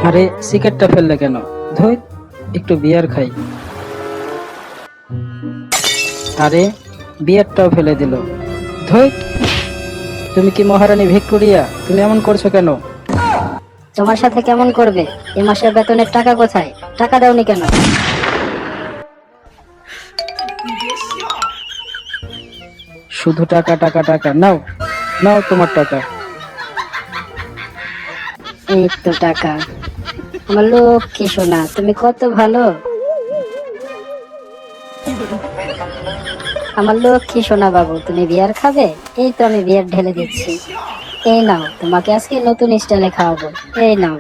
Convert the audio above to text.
আরে সিগারেটটা ফেললে কেন? ধুই, একটু বিয়ার খাই। আরে বিয়ারটাও ফেলে দিল। ধুই, তুমি কি মহারানী ভিক্টোরিয়া? তুমি এমন করছো কেন? তোমার সাথে কেমন করবে? এ মাসের বেতনের টাকা কোথায়? টাকা দাওনি কেন? শুধু টাকা টাকা টাকা, নাও নাও তোমার টাকা। এই তো টাকা। আমার লক্ষ্মী সোনা, তুমি কত ভালো। আমার লক্ষ্মী সোনা বাবু, তুমি বিয়ার খাবে? এই তো আমি বিয়ার ঢেলে দিচ্ছি। এই নাও, তোমাকে আজকে নতুন স্টাইলে খাওয়াবো। এই নাও।